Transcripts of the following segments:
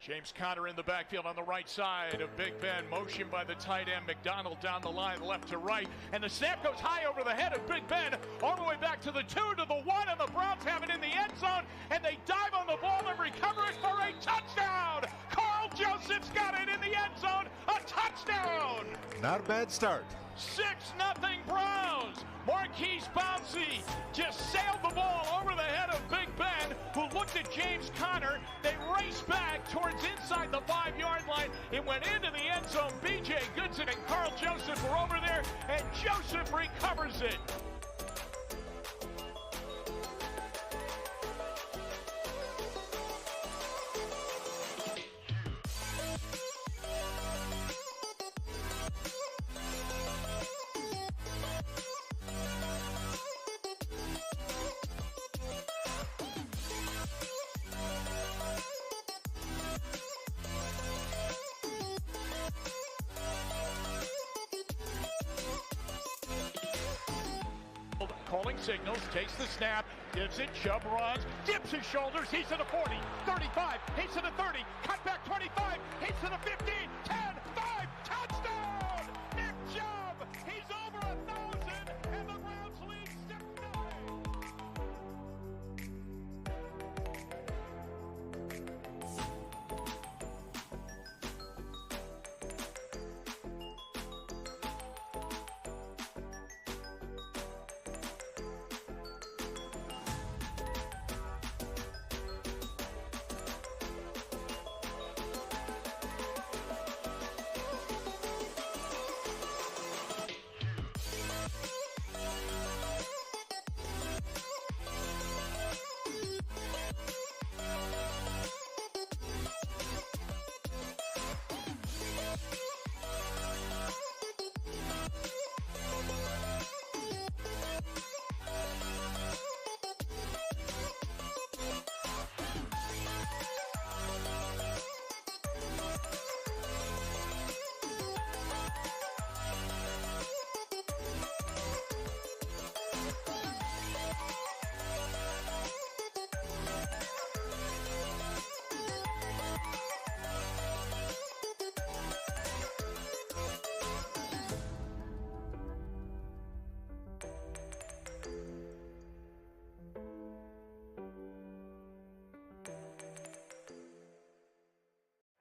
James Conner in the backfield on the right side of Big Ben. Motion by the tight end McDonald down the line left to right. And the snap goes high over the head of Big Ben. All the way back to the 2 to the 1. And the Browns have it in the end zone. And they dive on the ball and recover it for a touchdown. Carl Joseph's got it in the end zone. A touchdown. Not a bad start. 6-0 Browns. Marquise Pouncey just sailed the ball over the head of Big Ben, who looked at James Conner. They raced back towards inside the 5-yard line. It went into the end zone. B.J. Goodson and Carl Joseph were over there, and Joseph recovers it. Calling signals, takes the snap, gives it, Chubb runs, dips his shoulders, he's to the 40, 35, he's to the 30, cut back 25, he's to the 15, 10, 5, touchdown! Nick Chubb, he's over 1,000, and the Browns lead 6-0.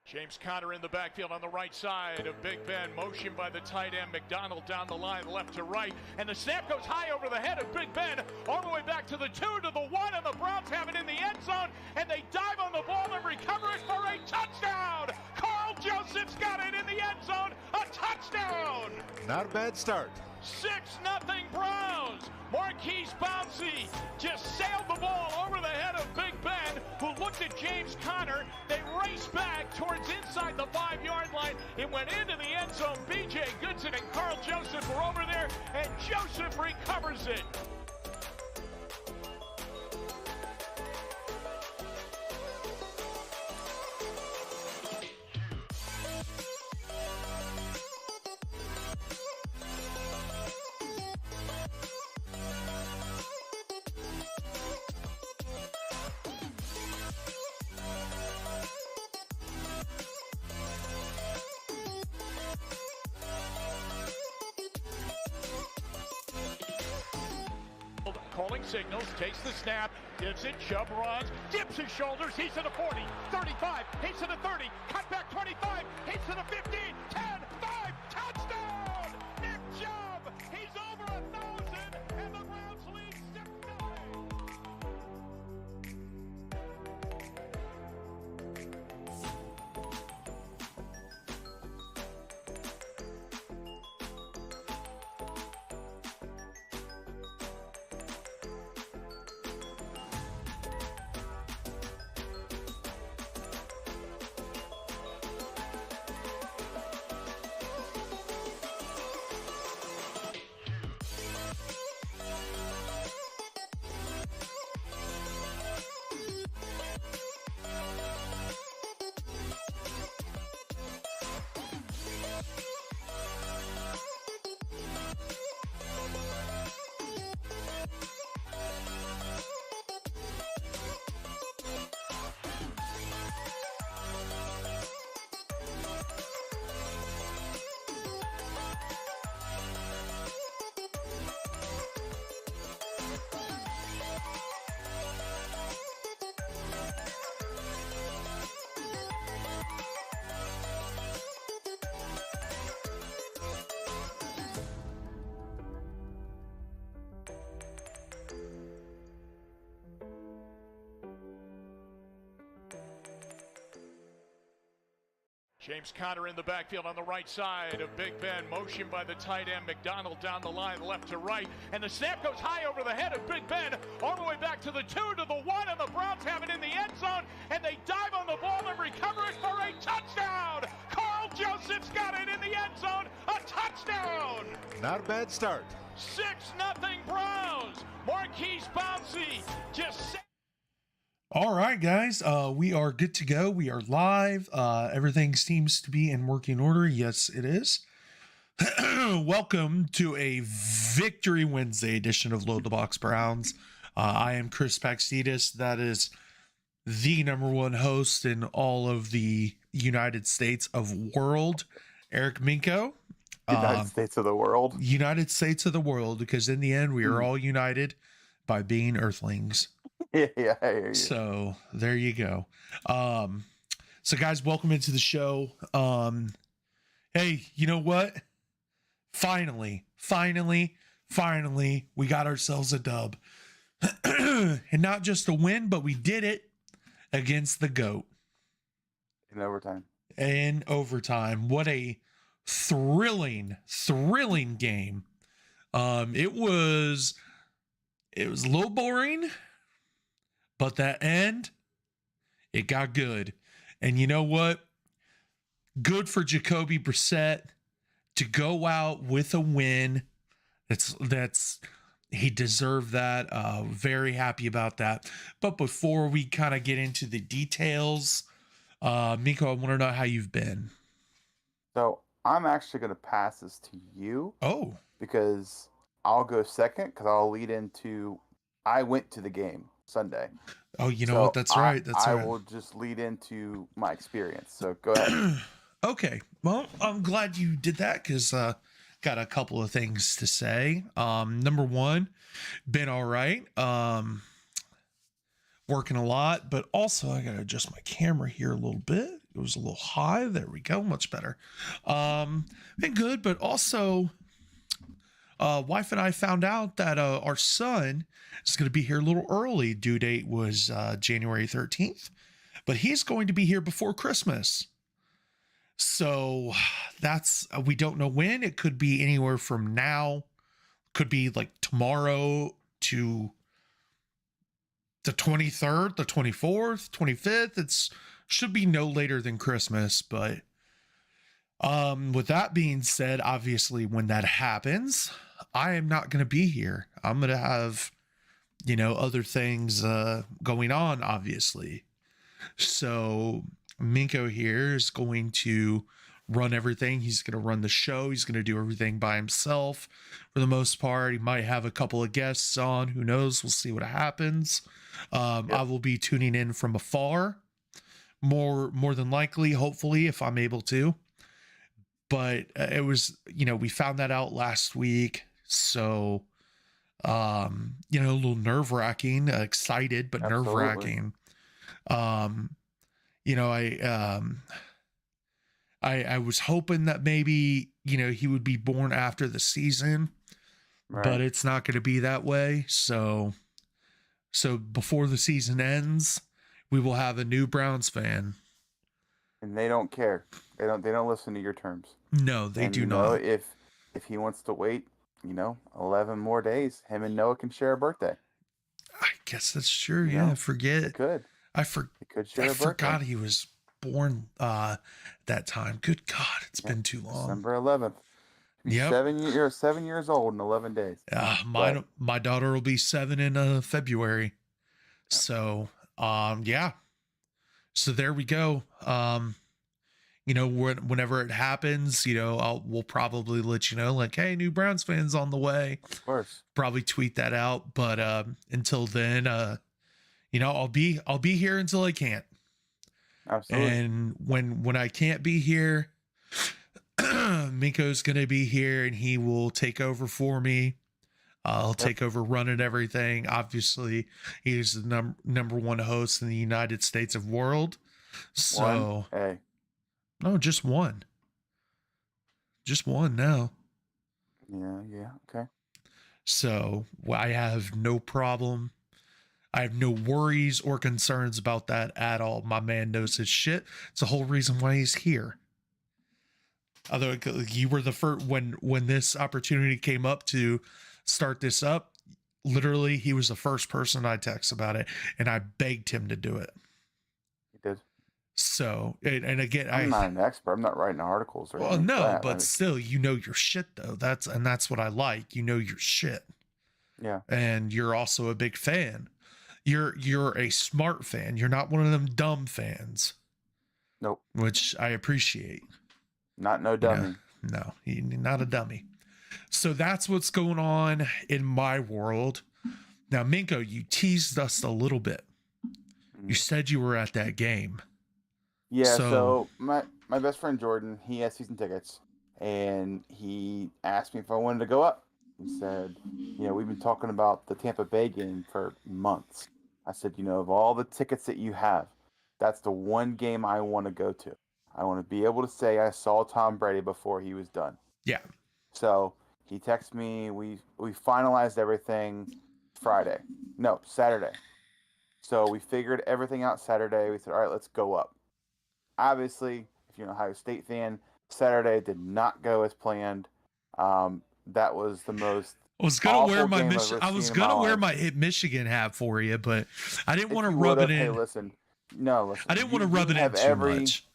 James Conner in the backfield on the right side of Big Ben. Motion by the tight end McDonald down the line left to right. And the snap goes high over the head of Big Ben. All the way back to the 2 to the 1. And the Browns have it in the end zone. And they dive on the ball and recover it for a touchdown. Carl Joseph's got it in the end zone. A touchdown. Not a bad start. 6-0 Browns. Marquise Pouncey just sailed the ball over the head of Big Ben, who looked at James Conner. They raced back towards inside the 5-yard line. It went into the end zone. B.J. Goodson and Carl Joseph were over there, and Joseph recovers it. Calling signals, takes the snap, gives it, Chubb runs, dips his shoulders, he's to the 40, 35, he's to the 30, cut back 25, he's to the 15, 10, 5, touchdown! Nick Chubb, he's over 1,000, and the Browns lead 6-0. James Conner in the backfield on the right side of Big Ben. Motion by the tight end, McDonald down the line, left to right. And the snap goes high over the head of Big Ben, all the way back to the 2, to the 1, and the Browns have it in the end zone. And they dive on the ball and recover it for a touchdown. Carl Joseph's got it in the end zone. A touchdown. Not a bad start. 6-0 Browns. Marquise Bouncy just... All right, guys, we are good to go. We are live. Everything seems to be in working order. Yes, it is. Welcome to a Victory Wednesday edition of Load the Box Browns. I am Chris Paxidis. That is the number one host in all of the United States of world, Eric Mienko. United States of the world. United States of the world, because in the end, we are all united by being Earthlings. Yeah, I hear you. So there you go. So guys, welcome into the show. Hey, you know what? Finally, we got ourselves a dub. And not just a win, but we did it against the GOAT. In overtime. In overtime. What a thrilling game. It was a little boring, but that end, it got good. And you know what? Good for Jacoby Brissett to go out with a win. He deserved that. Very happy about that. But before we kind of get into the details, Mienko, I want to know how you've been. So I'm actually going to pass this to you. Oh. Because I'll go second, because I'll lead into, I went to the game Sunday. Oh, you know what? That's right. I will just lead into my experience. So go ahead. Okay. Well, I'm glad you did that, because got a couple of things to say. Number one, been all right. Working a lot, but also I got to adjust my camera here a little bit. It was a little high. There we go. Much better. Been good, but also wife and I found out that our son is going to be here a little early. Due date was January 13th, but he's going to be here before Christmas. So we don't know when. It could be anywhere from now, could be like tomorrow to the 23rd, the 24th, 25th. Should be no later than Christmas. But with that being said, obviously when that happens, I am not going to be here. I'm going to have, other things going on, obviously. So Mienko here is going to run everything. He's going to run the show. He's going to do everything by himself for the most part. He might have a couple of guests on. Who knows? We'll see what happens. I will be tuning in from afar, more than likely, hopefully, if I'm able to. But it was, we found that out last week. So, a little nerve-wracking, excited, but nerve-wracking. I was hoping that maybe, he would be born after the season, right, but it's not going to be that way. So before the season ends, we will have a new Browns fan. And they don't care. They don't listen to your terms. No, they do not. If he wants to wait, 11 more days, him and Noah can share a birthday. I guess that's true. Yeah, I forget. They could. I forgot he was born that time. Good God, it's been too long. December 11th. Yeah. You're 7 years old in 11 days. My daughter will be 7 in February. Yep. So, yeah. So there we go. Whenever it happens, we'll probably let you know, like, hey, new Browns fans on the way. Of course. Probably tweet that out. But until then, I'll be here until I can't. Absolutely. And when I can't be here, Mienko's gonna be here and he will take over for me. I'll take over running everything. Obviously, he's the number one host in the United States of world. So, hey. No, just one. Just one now. Yeah, okay. So I have no problem. I have no worries or concerns about that at all. My man knows his shit. It's the whole reason why he's here. Although you were the first when this opportunity came up to start this up, literally he was the first person I text about it, and I begged him to do it. He did. So, and again, I'm not an expert. I'm not writing articles or well, anything no, like that. but still, you know your shit though. That's what I like. You know your shit. Yeah. And you're also a big fan. You're a smart fan. You're not one of them dumb fans. Nope. Which I appreciate. Not no dummy. No, you're not a dummy. So that's what's going on in my world. Now, Mienko, you teased us a little bit. You said you were at that game. Yeah, so my best friend Jordan, he has season tickets, and he asked me if I wanted to go up. He said, we've been talking about the Tampa Bay game for months. I said, of all the tickets that you have, that's the one game I want to go to. I want to be able to say I saw Tom Brady before he was done. Yeah. So he texted me. We finalized everything Saturday. So we figured everything out Saturday. We said, all right, let's go up. Obviously, if you're an Ohio State fan, Saturday did not go as planned. That was the most. I was gonna wear my Michigan hat for you, but I didn't want to rub it in. Hey, listen. I didn't want to rub it in too much.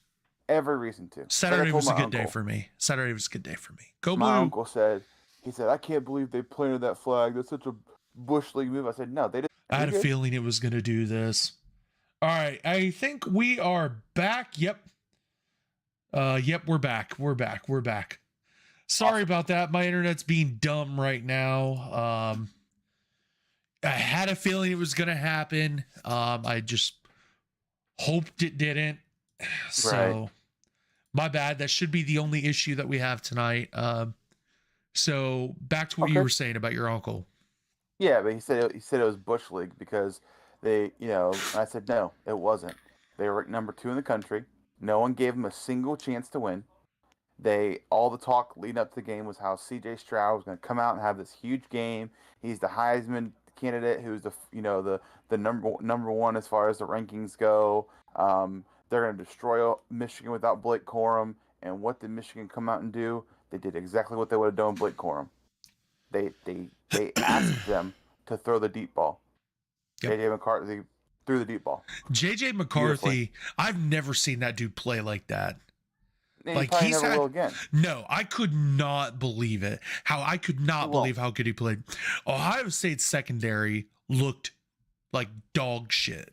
Every reason to. Saturday was a good day for me. Go Blue. My uncle said, I can't believe they planted that flag. That's such a Bush League move. I said, no, they didn't. I had a feeling it was going to do this. All right. I think we are back. Yep. We're back. Sorry about that. My internet's being dumb right now. I had a feeling it was going to happen. I just hoped it didn't. So my bad. That should be the only issue that we have tonight. So back to what you were saying about your uncle. Yeah, but he said it was Bush League because they, I said no, it wasn't. They were number 2 in the country. No one gave them a single chance to win. All the talk leading up to the game was how C.J. Stroud was going to come out and have this huge game. He's the Heisman candidate, who's the number one as far as the rankings go. They're going to destroy Michigan without Blake Corum. And what did Michigan come out and do? They did exactly what they would have done with Blake Corum. They asked them to throw the deep ball. Yep. J.J. McCarthy threw the deep ball. J.J. McCarthy, I've never seen that dude play like that. And like he's never will again. No, I could not believe it. I could not believe how good he played. Ohio State's secondary looked like dog shit.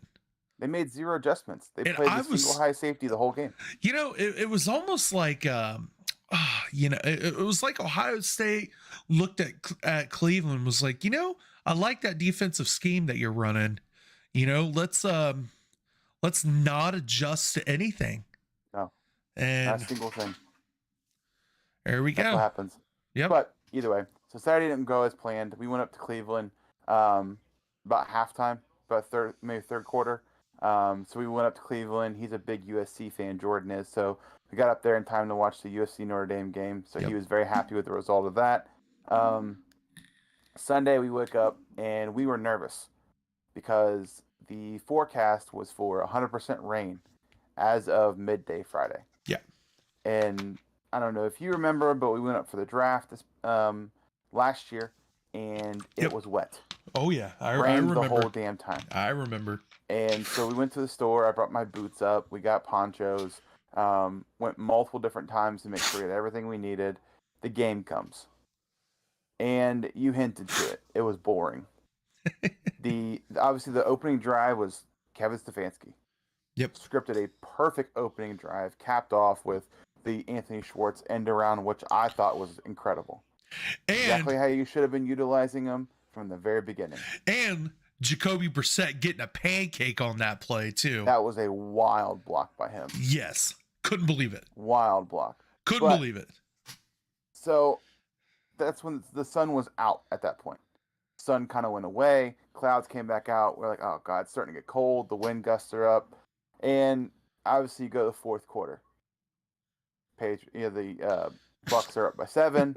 They made 0 adjustments. They played the single high safety the whole game. It was almost like it was like Ohio State looked at Cleveland and was like, I like that defensive scheme that you're running. Let's not adjust to anything. No. And not a single thing. There we go. That's what happens. Yeah. But either way, so Saturday didn't go as planned. We went up to Cleveland about halftime, maybe third quarter. So we went up to Cleveland. He's a big USC fan, Jordan is. So we got up there in time to watch the USC Notre Dame game. So he was very happy with the result of that. Sunday we woke up and we were nervous because the forecast was for 100% rain as of midday Friday. Yeah. And I don't know if you remember, but we went up for the draft this last year, and it was wet. Oh yeah, I rained remember the whole damn time. I remember. And so we went to the store. I brought my boots up. We got ponchos. Went multiple different times to make sure we had everything we needed. The game comes, and you hinted to it. It was boring. Obviously the opening drive was Kevin Stefanski. Yep. Scripted a perfect opening drive, capped off with the Anthony Schwartz end around, which I thought was incredible. And exactly how you should have been utilizing him from the very beginning. And Jacoby Brissett getting a pancake on that play too. That was a wild block by him. Yes. Couldn't believe it. Wild block. Couldn't believe it. So that's when the sun was out at that point. Sun kind of went away. Clouds came back out. We're like, oh God, it's starting to get cold. The wind gusts are up. And obviously you go to the fourth quarter. The Bucs are up by 7.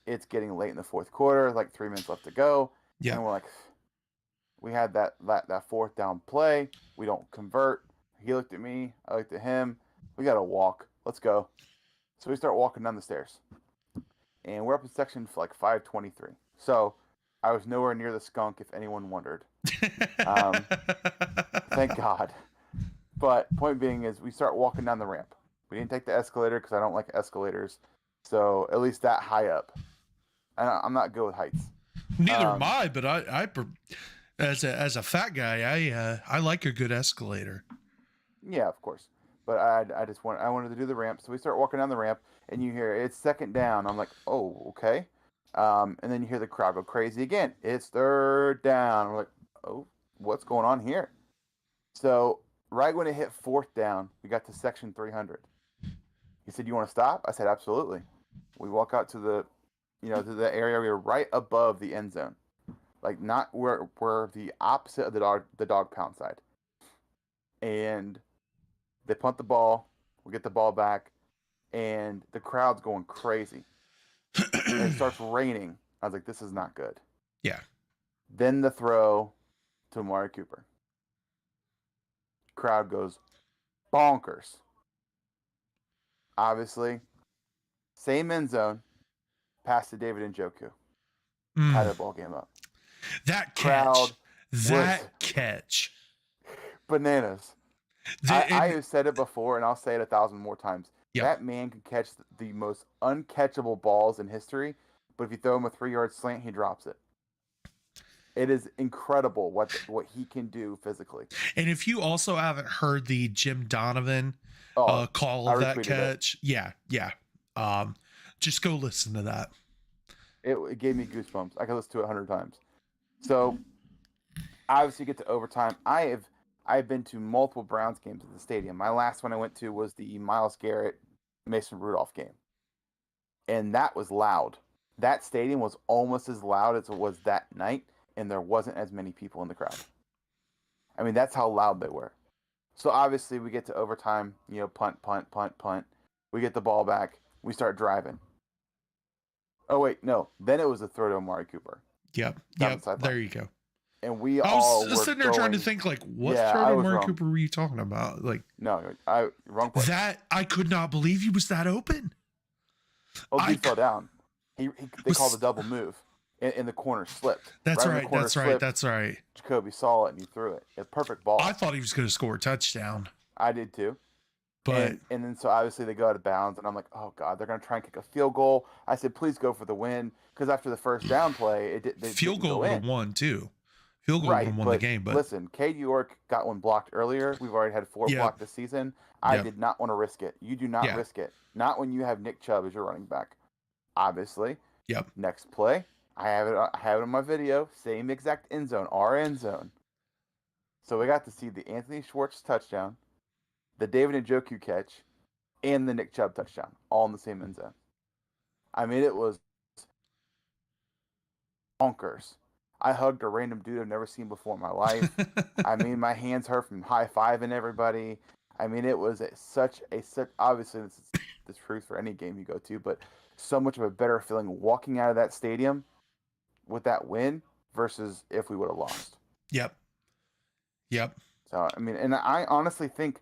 It's getting late in the fourth quarter, like 3 minutes left to go. Yeah. And we're like, we had that fourth down play. We don't convert. He looked at me. I looked at him. We got to walk. Let's go. So we start walking down the stairs. And we're up in section like 523. So I was nowhere near the skunk, if anyone wondered. Thank God. But point being is we start walking down the ramp. We didn't take the escalator because I don't like escalators. So at least that high up. And I'm not good with heights. Neither am I, but I as a fat guy, I like a good escalator. Yeah, of course. But I wanted to do the ramp. So we start walking down the ramp and you hear it's second down. I'm like, oh, okay. And then you hear the crowd go crazy again. It's third down. I'm like, oh, what's going on here? So right when it hit fourth down, we got to section 300. He said, "You want to stop?" I said, "Absolutely." We walk out to the area. We were right above the end zone, like not where the opposite of the dog pound side. And they punt the ball. We get the ball back, and the crowd's going crazy. And it starts raining. I was like, "This is not good." Yeah. Then the throw to Amari Cooper. Crowd goes bonkers. Obviously, same end zone, pass to David Njoku. Tie the ball game up. That Crowd catch. Bananas. I have said it before, and I'll say it 1,000 more times. Yep. That man can catch the most uncatchable balls in history, but if you throw him a 3-yard slant, he drops it. It is incredible what he can do physically. And if you also haven't heard the Jim Donovan call of that catch, yeah. Just go listen to that. It gave me goosebumps. I could listen to it 100 times. So, obviously, get to overtime. I've been to multiple Browns games at the stadium. My last one I went to was the Myles Garrett, Mason Rudolph game. And that was loud. That stadium was almost as loud as it was that night, and there wasn't as many people in the crowd. I mean, that's how loud they were. So, obviously, we get to overtime, punt. We get the ball back. We start driving. Oh, wait, no. Then it was a throw to Amari Cooper. Yep. There you go. And we I all was sitting there trying to think, like, what throw to Amari Cooper were you talking about? Like, no, wrong place. That, I could not believe he was that open. Oh, he fell down. They called a double move, and the corner slipped. That's right. Jacoby saw it, and he threw it. A perfect ball. I thought he was going to score a touchdown. I did, too. But and then so obviously they go out of bounds, and I'm like, oh God, they're gonna try and kick a field goal. I said, please go for the win, because after the first down play, field goal would have won too. Field goal would have won the game. But listen, Cade York got one blocked earlier. We've already had 4 blocked this season. I did not want to risk it. You do not risk it. Not when you have Nick Chubb as your running back. Obviously. Yep. Next play, I have it on my video. Same exact end zone, our end zone. So we got to see the Anthony Schwartz touchdown, the David Njoku catch, and the Nick Chubb touchdown, all in the same end zone. I mean, it was bonkers. I hugged a random dude I've never seen before in my life. I mean, my hands hurt from high-fiving everybody. I mean, it was such obviously this is the truth for any game you go to, but so much of a better feeling walking out of that stadium with that win versus if we would have lost. Yep. So, I mean, and I honestly think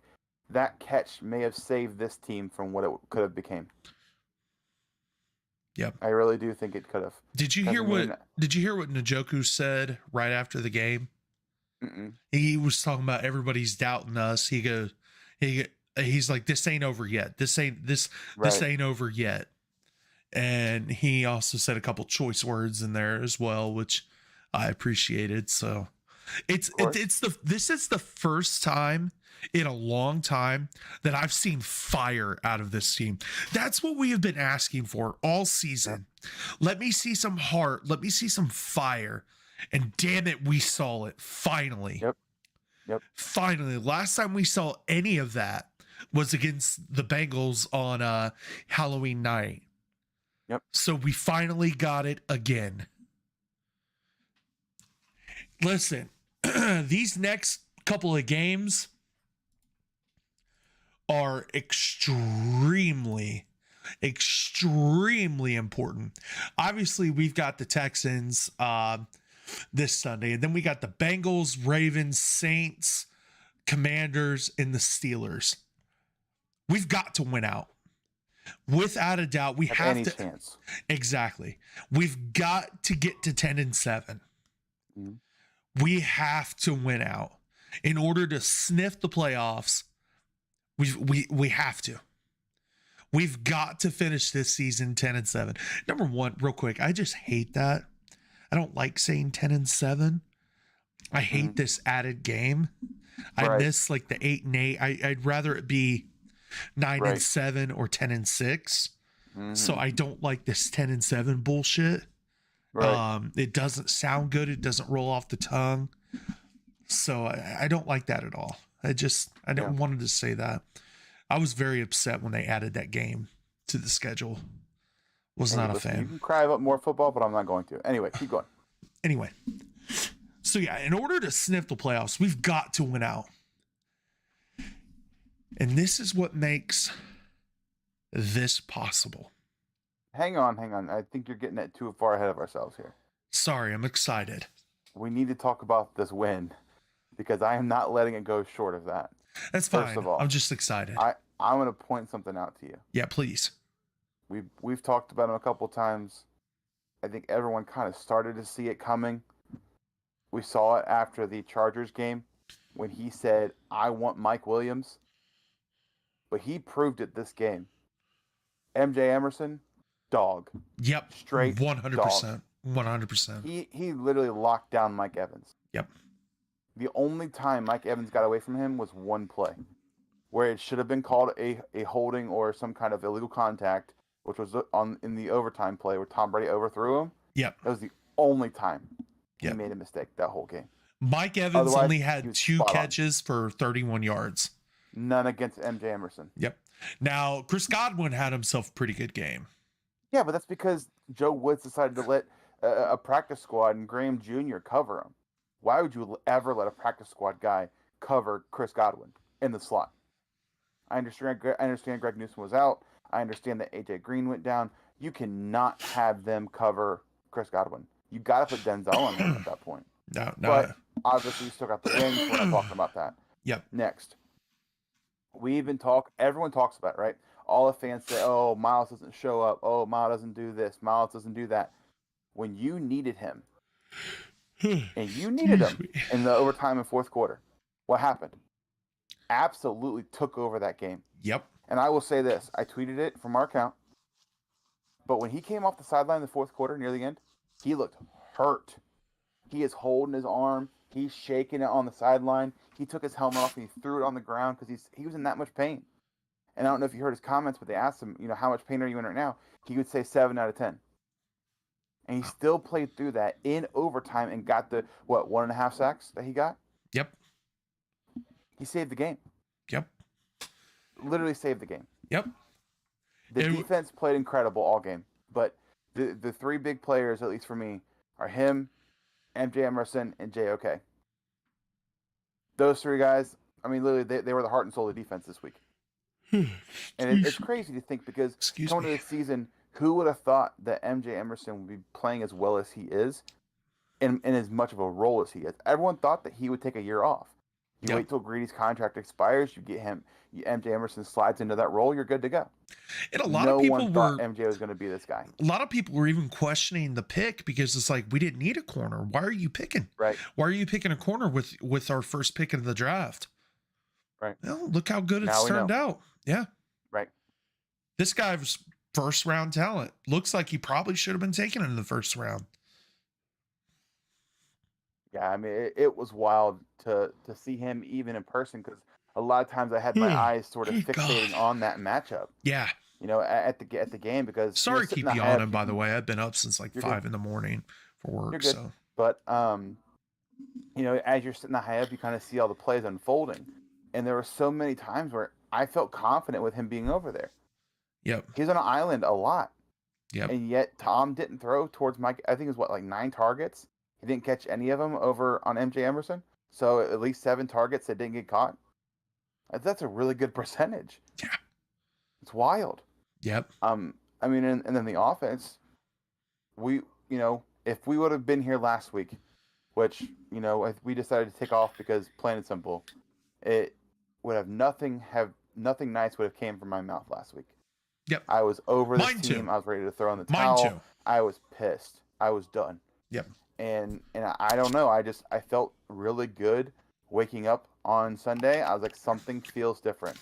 that catch may have saved this team from what it could have became. Yep. I really do think it could have. Did you hear what Njoku said right after the game? Mm-mm. He was talking about everybody's doubting us. He's like, this ain't over yet. This ain't over yet. And he also said a couple choice words in there as well, which I appreciated. So this is the first time in a long time that I've seen fire out of this team. That's what we have been asking for all season. Let me see some heart. Let me see some fire. And damn it, we saw it finally. Yep. Finally, last time we saw any of that was against the Bengals on Halloween night. Yep. So we finally got it again. Listen, these next couple of games are extremely important. Obviously, we've got the Texans this Sunday, and then we got the Bengals, Ravens, Saints, Commanders, and the Steelers. We've got to win out. Without a doubt, we have any to. Chance. Exactly. We've got to get to 10-7. We have to win out in order to sniff the playoffs. We have to. We've got to finish this season 10-7. Number one, real quick, I just hate that. I don't like saying 10-7. I hate this added game. I miss like the 8-8. I'd rather it be 9-7 or 10-6. So I don't like this 10-7 bullshit. It doesn't sound good. It doesn't roll off the tongue. So I don't like that at all. I don't wanted to say that. I was very upset when they added that game to the schedule. Was not a fan. You can cry about more football, but I'm not going to. Anyway, keep going. Anyway. So yeah, in order to sniff the playoffs, we've got to win out. And this is what makes this possible. Hang on. I think you're getting it too far ahead of ourselves here. Sorry, I'm excited. We need to talk about this win because I am not letting it go short of that. That's fine. First of all, I'm just excited. I'm going to point something out to you. Yeah, please. We've talked about him a couple times. I think everyone kind of started to see it coming. We saw it after the Chargers game when he said, "I want Mike Williams." But he proved it this game. MJ Emerson, dog. Yep. Straight 100%. dog. 100%. He literally locked down Mike Evans. Yep. The only time Mike Evans got away from him was one play, where it should have been called a holding or some kind of illegal contact, which was in the overtime play where Tom Brady overthrew him. Yep. That was the only time he made a mistake that whole game. Mike Evans only had 2 catches for 31 yards. None against MJ Emerson. Yep. Now, Chris Godwin had himself a pretty good game. Yeah, but that's because Joe Woods decided to let a practice squad and Graham Jr. cover him. Why would you ever let a practice squad guy cover Chris Godwin in the slot? I understand Greg Newsom was out. I understand that AJ Green went down. You cannot have them cover Chris Godwin. You got to put Denzel on him at that point. No. But obviously, you still got the wins. We're not talking about that. Yep. Next. Everyone talks about it, right? All the fans say, "Oh, Miles doesn't show up. Oh, Miles doesn't do this. Miles doesn't do that." When you needed him, and you needed him in the overtime and fourth quarter, what happened? Absolutely took over that game. Yep. And I will say this. I tweeted it from our account. But when he came off the sideline in the fourth quarter near the end, he looked hurt. He is holding his arm. He's shaking it on the sideline. He took his helmet off and he threw it on the ground because he was in that much pain. And I don't know if you heard his comments, but they asked him, how much pain are you in right now? He would say 7 out of 10. And he still played through that in overtime and got the, 1.5 sacks that he got? Yep. He saved the game. Yep. Literally saved the game. Yep. The defense played incredible all game. But the 3 big players, at least for me, are him, MJ Emerson, and JOK. Those 3 guys, literally, they were the heart and soul of the defense this week. And it's crazy to think because coming to this season, who would have thought that MJ Emerson would be playing as well as he is in as much of a role as he is? Everyone thought that he would take a year off. You wait till Greedy's contract expires, you get him, MJ Emerson slides into that role, you're good to go. And a lot of people thought MJ was going to be this guy. A lot of people were even questioning the pick because it's like, we didn't need a corner. Why are you picking? Right. Why are you picking a corner with our first pick of the draft? Right. Well, look how good it's turned out. Yeah. Right. This guy was first round talent. Looks like he probably should have been taken in the first round. Yeah, it was wild to see him even in person because a lot of times I had my eyes sort of fixating on that matchup. Yeah. At the game because sorry to keep you on him, by the way. I've been up since like 5 in the morning for work. You're good. So, but as you're sitting high up, you kind of see all the plays unfolding, and there were so many times where I felt confident with him being over there. Yep. He's on an island a lot. Yep. And yet Tom didn't throw towards Mike. I think it was 9 targets. He didn't catch any of them over on MJ Emerson. So at least 7 targets that didn't get caught. That's a really good percentage. Yeah. It's wild. Yep. And then the offense, if we would have been here last week, which, we decided to take off because plain and simple, it would have nothing nice would have came from my mouth last week. Yep. I was over this Mine team. too. I was ready to throw in the Mine towel. too. I was pissed. I was done. Yep. And I don't know. I felt really good waking up on Sunday. I was like, something feels different.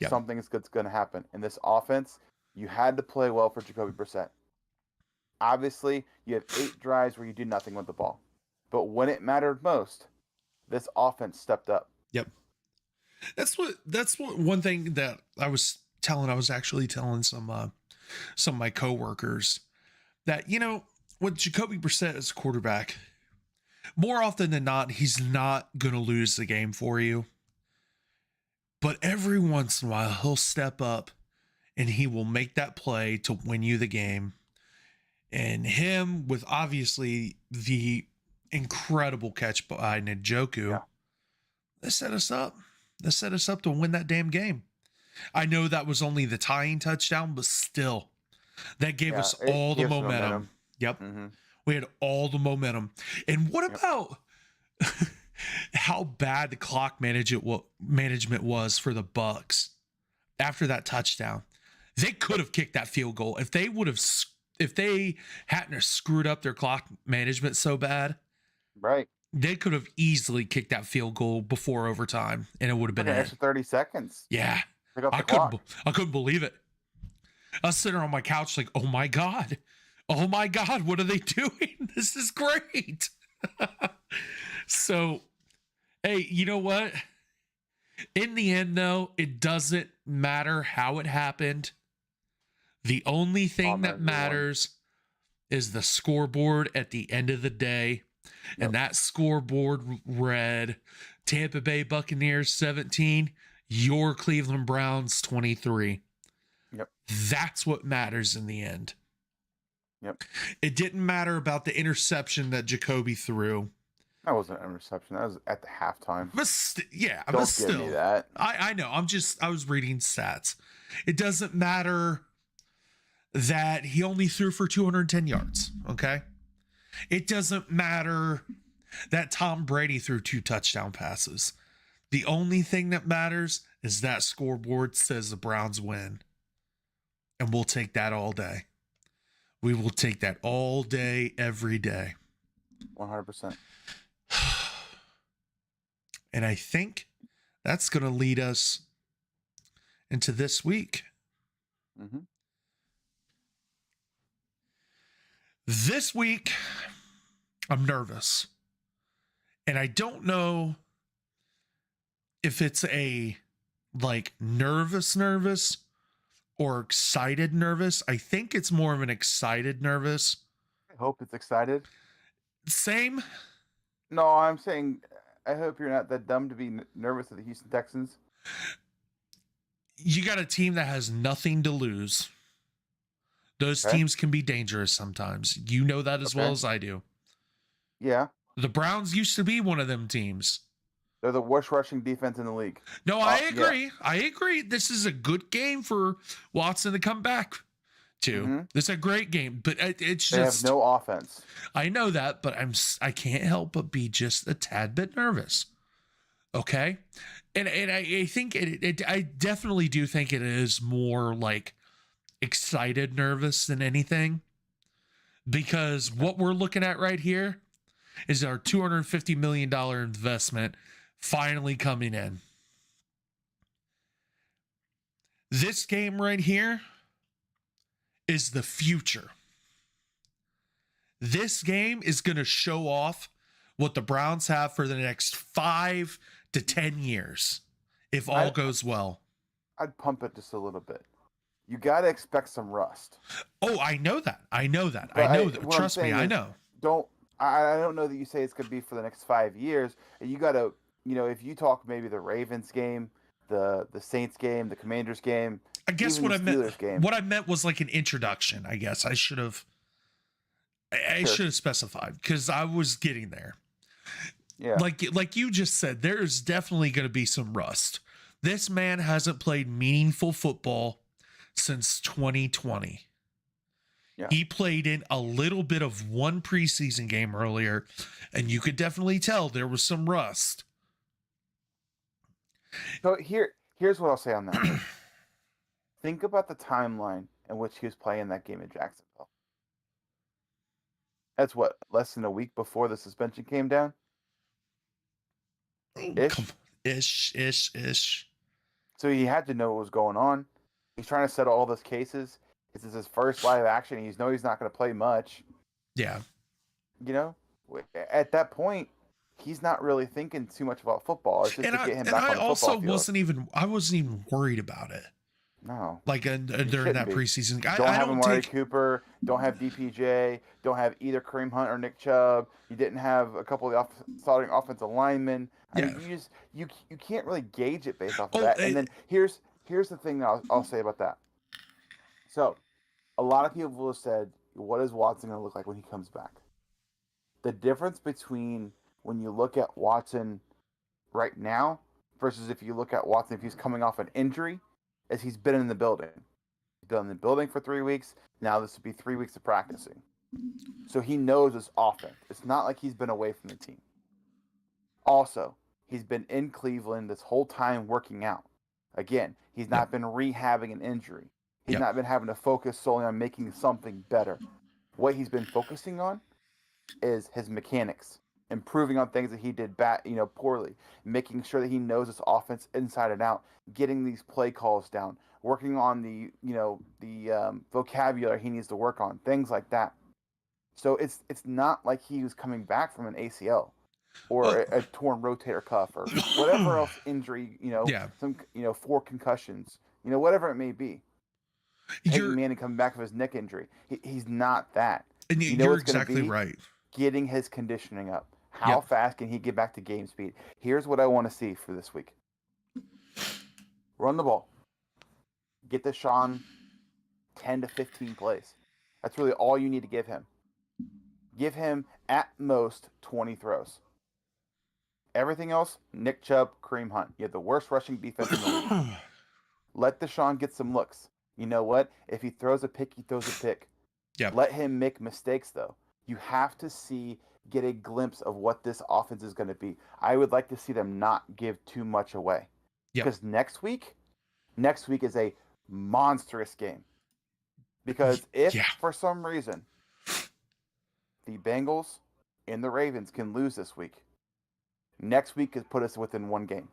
Yep. Something's good's going to happen. In this offense, you had to play well for Jacoby Brissett. Obviously, you have 8 drives where you do nothing with the ball. But when it mattered most, this offense stepped up. Yep. That's what one thing that I was actually telling some of my coworkers that, with Jacoby Brissett as quarterback, more often than not, he's not going to lose the game for you. But every once in a while, he'll step up and he will make that play to win you the game. And him with obviously the incredible catch by Njoku, they set us up. They set us up to win that damn game. I know that was only the tying touchdown, but still, that gave us all the momentum. Yep. Mm-hmm. We had all the momentum. And what about how bad the clock management was for the Bucs after that touchdown? They could have kicked that field goal if they hadn't have screwed up their clock management so bad. Right. They could have easily kicked that field goal before overtime, and it would have been an extra 30 seconds. Yeah, I couldn't believe it. I was sitting on my couch like, oh my god, what are they doing? This is great. So, hey, you know what? In the end, though, it doesn't matter how it happened. The only thing that matters is the scoreboard at the end of the day. Yep. And that scoreboard read Tampa Bay Buccaneers 17, your Cleveland Browns 23. Yep. That's what matters in the end. Yep. It didn't matter about the interception that Jacoby threw. That wasn't an interception. That was at the halftime. But Don't give me that. I know. I was reading stats. It doesn't matter that he only threw for 210 yards. Okay. It doesn't matter that Tom Brady threw 2 touchdown passes. The only thing that matters is that scoreboard says the Browns win. And we'll take that all day. We will take that all day, every day. 100%. And I think that's going to lead us into this week. Mm-hmm. This week, I'm nervous. And I don't know if it's a nervous or excited nervous. I think it's more of an excited nervous. I hope it's excited. Same. No, I'm saying I hope you're not that dumb to be nervous of the Houston Texans. You got a team that has nothing to lose. Those teams can be dangerous sometimes. You know that as well as I do. Yeah. The Browns used to be one of them teams. They're the worst rushing defense in the league. No, I agree. Yeah. I agree. This is a good game for Watson to come back to. Mm-hmm. This is a great game, but it's just they have no offense. I know that, but I can't help but be just a tad bit nervous. Okay, and I think I definitely do think it is more like excited nervous than anything, because what we're looking at right here is our $250 million investment finally coming in. This game right here is the future. This game is going to show off what the Browns have for the next 5 to 10 years, if all goes well. I'd pump it just a little bit. You got to expect some rust. Oh, I know that. Trust me, I know. I don't know that you say it's going to be for the next 5 years. You got to, if you talk maybe the Ravens game, the Saints game, the Commanders game. I guess what I meant was like an introduction. I guess I should have specified, because I was getting there. Yeah. Like you just said, there's definitely going to be some rust. This man hasn't played meaningful football since 2020. Yeah. He played in a little bit of one preseason game earlier, and you could definitely tell there was some rust. So here's what I'll say on that. think about the timeline in which he was playing that game in Jacksonville. That's what, less than a week before the suspension came down? Ish. So he had to know what was going on. He's trying to settle all those cases. This is his first live action. He's not going to play much. Yeah. You know, at that point, he's not really thinking too much about football. It's just to get him back on the football field. I wasn't even worried about it. No. Like during that preseason. Don't have Amari Cooper. Don't have DPJ. Don't have either Kareem Hunt or Nick Chubb. You didn't have a couple of the starting offensive linemen. I mean, you can't really gauge it based off of that. And then here's the thing that I'll say about that. So, a lot of people have said, what is Watson going to look like when he comes back? The difference between when you look at Watson right now versus if you look at Watson if he's coming off an injury is he's been in the building. He's been in the building for 3 weeks. Now this would be 3 weeks of practicing. So he knows this offense. It's not like he's been away from the team. Also, he's been in Cleveland this whole time working out. Again, he's not been rehabbing an injury. He's not been having to focus solely on making something better. What he's been focusing on is his mechanics, improving on things that he did poorly, making sure that he knows his offense inside and out, getting these play calls down, working on the vocabulary he needs to work on, things like that. So it's not like he was coming back from an ACL or a torn rotator cuff or whatever else injury, some 4 concussions, whatever it may be. Peyton Manning coming back from his neck injury. He's not that. And you're exactly right. Getting his conditioning up. How fast can he get back to game speed? Here's what I want to see for this week. Run the ball. Get Deshaun 10 to 15 plays. That's really all you need to give him. Give him at most 20 throws. Everything else, Nick Chubb, Kareem Hunt. You have the worst rushing defense in the league. Let Deshaun get some looks. You know what? If he throws a pick, he throws a pick. Yep. Let him make mistakes, though. You have to get a glimpse of what this offense is going to be. I would like to see them not give too much away. Because next week is a monstrous game. Because if, for some reason, the Bengals and the Ravens can lose this week, next week could put us within 1 game.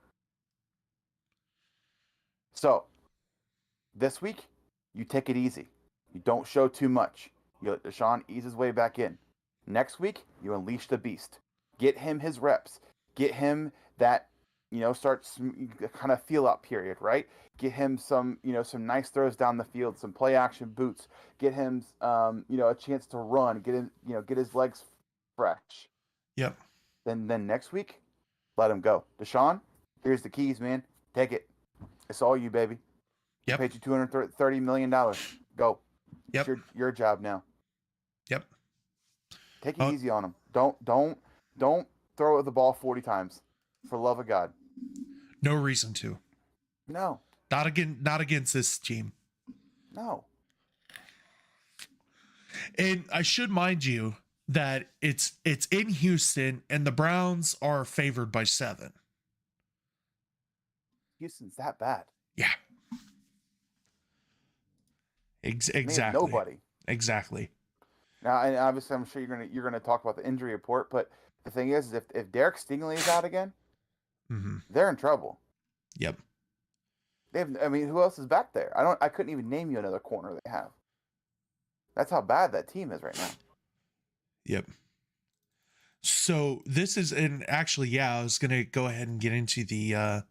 So, this week, you take it easy. You don't show too much. You let Deshaun ease his way back in. Next week, you unleash the beast. Get him his reps. Get him that, start kind of feel out period, right? Get him some nice throws down the field, some play action boots. Get him, a chance to run. Get his legs fresh. Yep. Then next week, let him go. Deshaun, here's the keys, man. Take it. It's all you, baby. Yep. I paid you $230 million. Go. Yep. It's your job now. Yep. Take it easy on him. Don't throw the ball 40 times. For love of God. No reason to. No. Not against this team. No. And I should mind you that it's in Houston and the Browns are favored by 7. Houston's that bad. Yeah. Exactly. Nobody. Exactly. Now, and obviously, I'm sure you're gonna talk about the injury report, but the thing is if Derek Stingley is out again, they're in trouble. Yep. Who else is back there? I couldn't even name you another corner they have. That's how bad that team is right now. Yep. So this is, and actually, I was gonna go ahead and get into the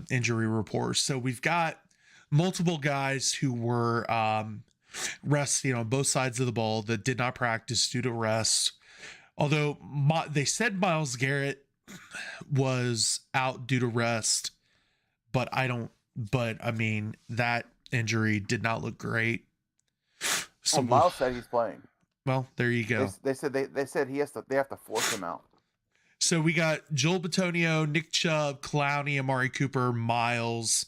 injury report. So we've got multiple guys who were resting on both sides of the ball that did not practice due to rest. Although they said Myles Garrett was out due to rest, but that injury did not look great. So Myles said he's playing. Well, there you go. They said they have to force him out. So we got Joel Bitonio, Nick Chubb, Clowney, Amari Cooper, Myles.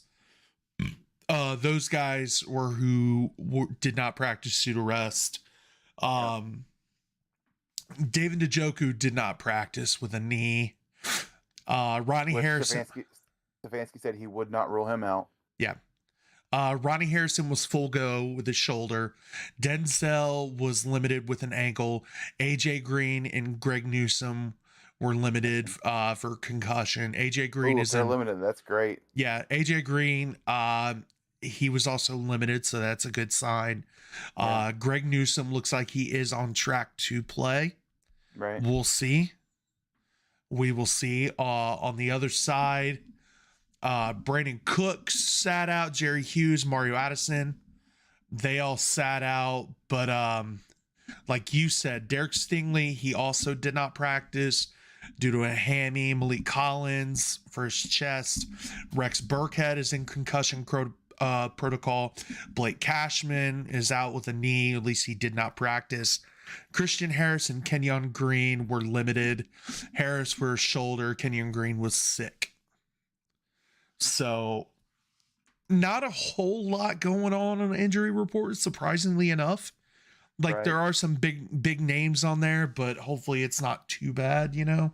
Those guys were who did not practice due to rest. David Njoku did not practice with a knee. Ronnie Harrison. Stefanski said he would not rule him out. Yeah. Ronnie Harrison was full go with his shoulder. Denzel was limited with an ankle. AJ Green and Greg Newsome were limited for concussion. AJ Green Ooh, is they're in. limited. That's great. Yeah, AJ Green, he was also limited, so that's a good sign. Yeah. Greg Newsome looks like he is on track to play. Right. We'll see. We will see. On the other side, Brandon Cooks sat out. Jerry Hughes, Mario Addison, they all sat out. But like you said, Derek Stingley, he also did not practice due to a hammy. Malik Collins for his chest. Rex Burkhead is in concussion protocol. Blake Cashman is out with a knee. At least he did not practice. Christian Harris and Kenyon Green were limited. Harris for his shoulder. Kenyon Green was sick. So not a whole lot going on the injury report, surprisingly enough. Like Right. there are some big names on there, but hopefully it's not too bad, you know?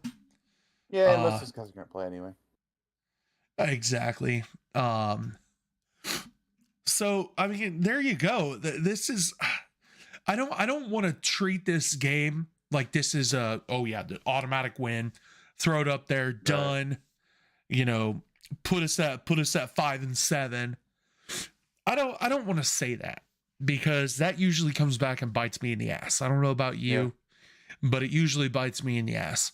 Yeah, unless this guy's going to play anyway. Exactly. So I mean, there you go. This is I don't want to treat this game like this is the automatic win. Throw it up there, done. You know, put us at 5-7. I don't want to say that because that usually comes back and bites me in the ass. I don't know about you, but it usually bites me in the ass.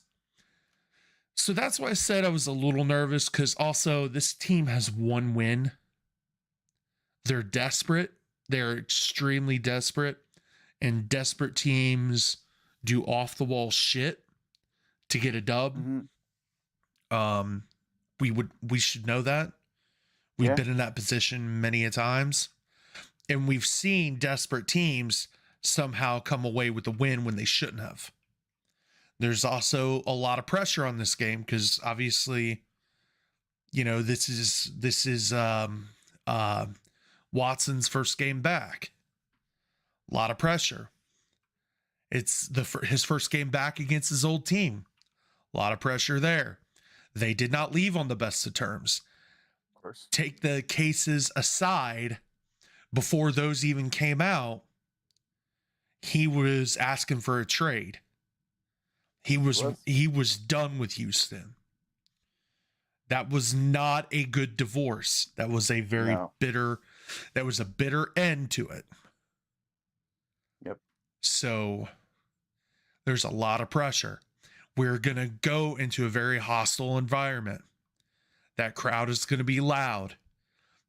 So that's why I said I was a little nervous, because also this team has one win. They're desperate. They're extremely desperate. And desperate teams do off the wall shit to get a dub. Mm-hmm. We should know that. We've been in that position many a times. And we've seen desperate teams somehow come away with the win when they shouldn't have. There's also a lot of pressure on this game because obviously, you know, this is Watson's first game back. A lot of pressure. It's his first game back against his old team. A lot of pressure there. They did not leave on the best of terms. Of course. Take the cases aside, before those even came out, he was asking for a trade. He was done with Houston. That was not a good divorce. That was a very bitter end to it. Yep. So there's a lot of pressure. We're going to go into a very hostile environment. That crowd is going to be loud.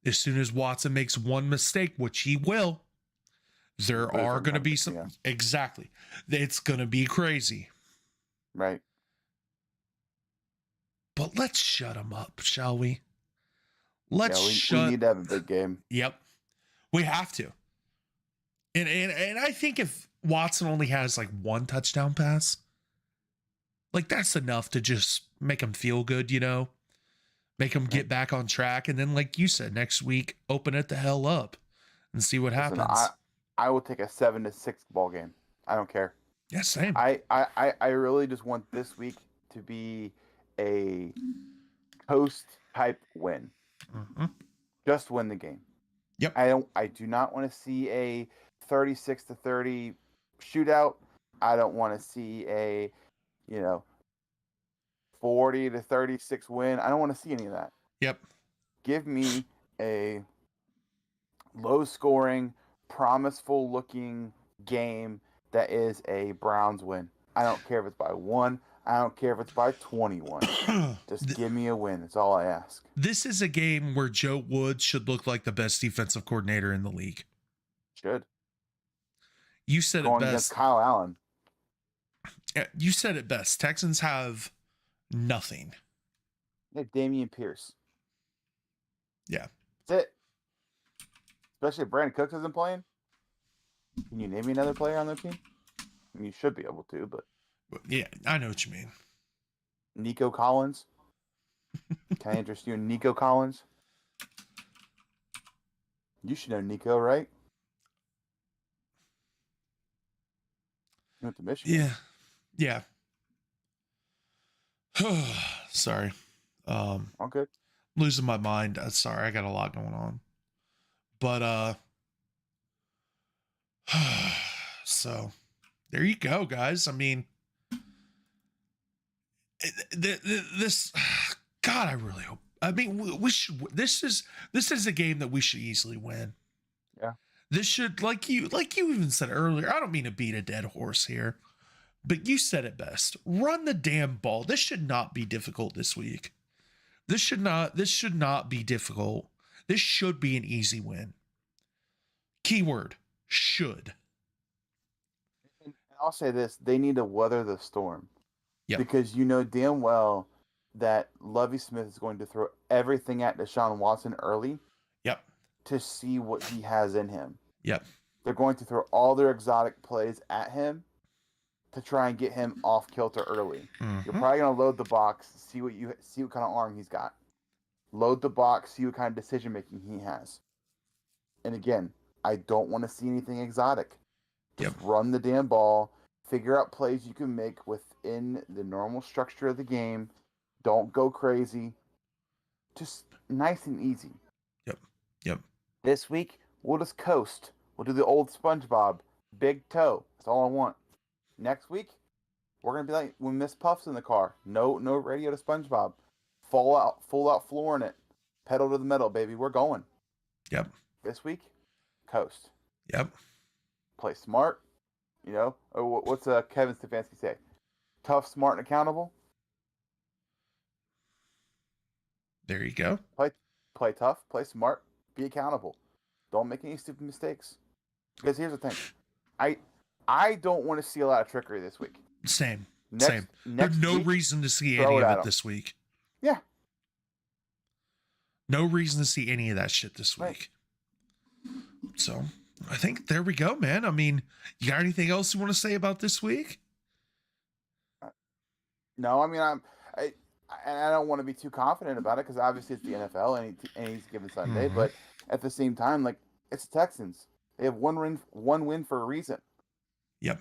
As soon as Watson makes one mistake, which he will, there are going to be some. Yeah. Exactly. It's going to be crazy. Right. But let's shut him up, shall we? We need to have a big game. Yep. We have to. And I think if Watson only has like one touchdown pass, like that's enough to just make him feel good, you know? Make him get back on track. And then, like you said, next week, open it the hell up and see what happens. I will take a 7-6 ball game. I don't care. Yeah, same. I really just want this week to be a coast type win. Mm-hmm. Just win the game. Yep. I do not want to see a 36-30 shootout. I don't want to see a, 40-36 win. I don't want to see any of that. Yep. Give me a low scoring, promiseful looking game that is a Browns win. I don't care if it's by 1. I don't care if it's by 21. Just give me a win. That's all I ask. This is a game where Joe Woods should look like the best defensive coordinator in the league. Should. You said Going it best. Against Kyle Allen. You said it best. Texans have nothing. They have Damian Pierce. Yeah. That's it. Especially if Brandon Cooks isn't playing. Can you name me another player on their team? I mean, you should be able to, but. Yeah, I know what you mean. Nico Collins. Can I interest you in Nico Collins? You should know Nico, right? You went to Michigan. Yeah. Sorry. All good. Losing my mind. Sorry, I got a lot going on. But so there you go, guys. I mean, this God, I really hope. I mean, we should. This is a game that we should easily win. Yeah. This should, like you even said earlier. I don't mean to beat a dead horse here, but you said it best. Run the damn ball. This should not be difficult this week. This should not be difficult. This should be an easy win. Keyword, should. And I'll say this: they need to weather the storm. Yep. Because you know damn well that Lovie Smith is going to throw everything at Deshaun Watson early. Yep. To see what he has in him. Yep. They're going to throw all their exotic plays at him to try and get him off kilter early. Mm-hmm. You're probably going to load the box, see what kind of arm he's got. Load the box, see what kind of decision making he has. And again, I don't want to see anything exotic. Just run the damn ball, figure out plays you can make within the normal structure of the game. Don't go crazy. Just nice and easy. Yep. This week, we'll just coast. We'll do the old SpongeBob. Big toe. That's all I want. Next week, we're going to be like when Miss Puff's in the car. No radio to SpongeBob. Full out flooring it. Pedal to the metal, baby. We're going. Yep. This week, coast. Yep. Play smart. You know, what's Kevin Stefanski say? Tough, smart, and accountable. There you go. Play tough. Play smart. Be accountable. Don't make any stupid mistakes. Because here's the thing. I don't want to see a lot of trickery this week. Same. Next There's no week, reason to see any of it this week. Yeah. No reason to see any of that shit this week. Right. So I think there we go, man. I mean, you got anything else you want to say about this week? No, I mean, I don't want to be too confident about it because obviously it's the NFL any given Sunday. Mm-hmm. But at the same time, like, it's the Texans. They have one win for a reason. Yep.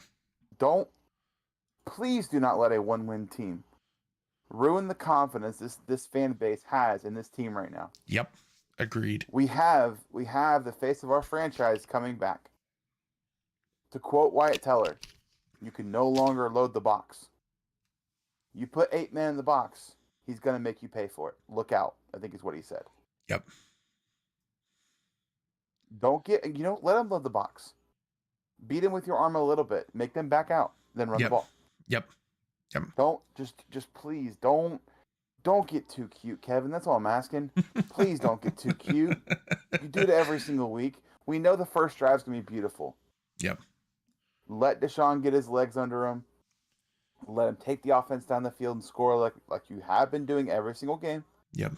Please do not let a one-win team ruin the confidence this fan base has in this team right now. Yep. Agreed. We have the face of our franchise coming back. To quote Wyatt Teller, you can no longer load the box. You put 8 men in the box, he's going to make you pay for it. Look out, I think is what he said. Yep. Let him load the box. Beat him with your arm a little bit. Make them back out. Then run the ball. Yep. Don't just please don't get too cute, Kevin. That's all I'm asking. Please don't get too cute. You do it every single week. We know the first drive's going to be beautiful. Yep. Let Deshaun get his legs under him. Let him take the offense down the field and score like you have been doing every single game. Yep.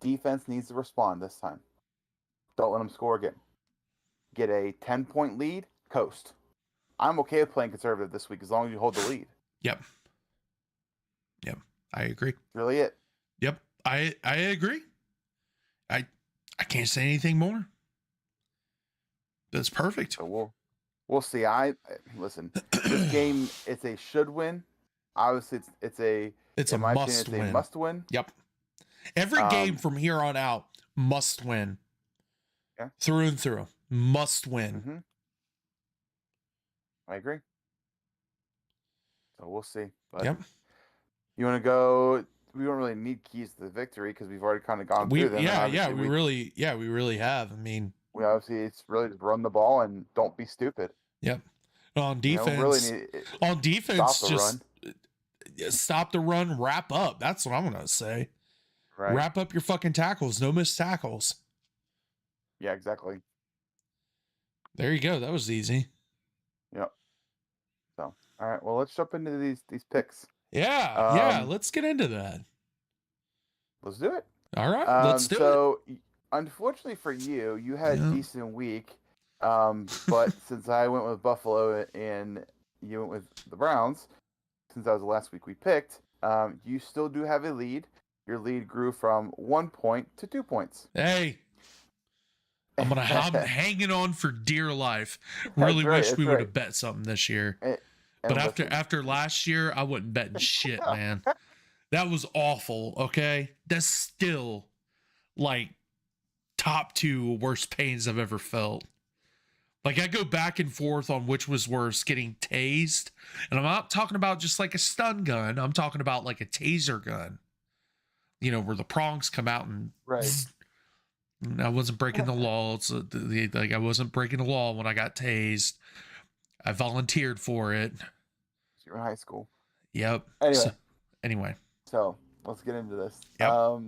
Defense needs to respond this time. Don't let them score again. Get a 10-point lead, coast. I'm okay with playing conservative this week as long as you hold the lead. Yep. I agree. Really it. Yep. I agree. I can't say anything more. That's perfect. So we'll see. Listen. This game, it's a should win. Obviously, it's a must win. A must win. Yep. Every game from here on out must win. Yeah. Through and through, must win. Mm-hmm. I agree. So we'll see. But yep. You want to go? We don't really need keys to the victory because we've already kind of gone through them. We really have. I mean, we obviously it's really just run the ball and don't be stupid. Yep. On defense, stop the run, wrap up. That's what I'm gonna say. Right. Wrap up your fucking tackles. No missed tackles. Yeah, exactly. There you go. That was easy. Yep. So, all right. Well, let's jump into these picks. Yeah. Let's get into that. Let's do it. All right. Let's do it. So, unfortunately for you, you had a decent week. But since I went with Buffalo and you went with the Browns, since that was the last week we picked, you still do have a lead. Your lead grew from 1 point to 2 points. Hey. I'm hanging on for dear life. Really wish we would have bet something this year. But after last year, I wasn't betting shit, man. That was awful, okay? That's still like top 2 worst pains I've ever felt. Like, I go back and forth on which was worse, getting tased. And I'm not talking about just like a stun gun. I'm talking about like a taser gun. You know, where the prongs come out and Right. I wasn't breaking the law. Like, I wasn't breaking the law when I got tased. I volunteered for it. You're in high school. Yep. Anyway. So let's get into this. Yep.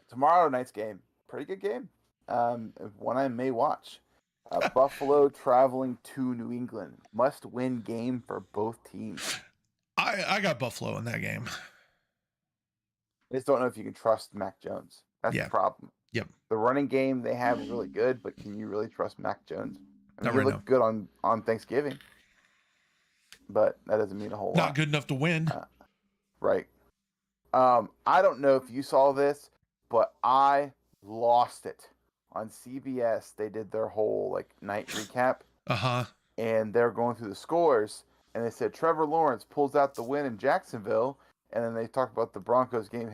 Tomorrow night's game, pretty good game. One I may watch. Buffalo traveling to New England, must-win game for both teams. I got Buffalo in that game. I just don't know if you can trust Mac Jones. That's the problem. Yep. The running game they have is really good, but can you really trust Mac Jones? I mean, Not he looked good on Thanksgiving, but that doesn't mean a whole lot. Not good enough to win. Right. I don't know if you saw this, but I lost it. On CBS, they did their whole like night recap. And they're going through the scores, and they said Trevor Lawrence pulls out the win in Jacksonville, and then they talked about the Broncos game.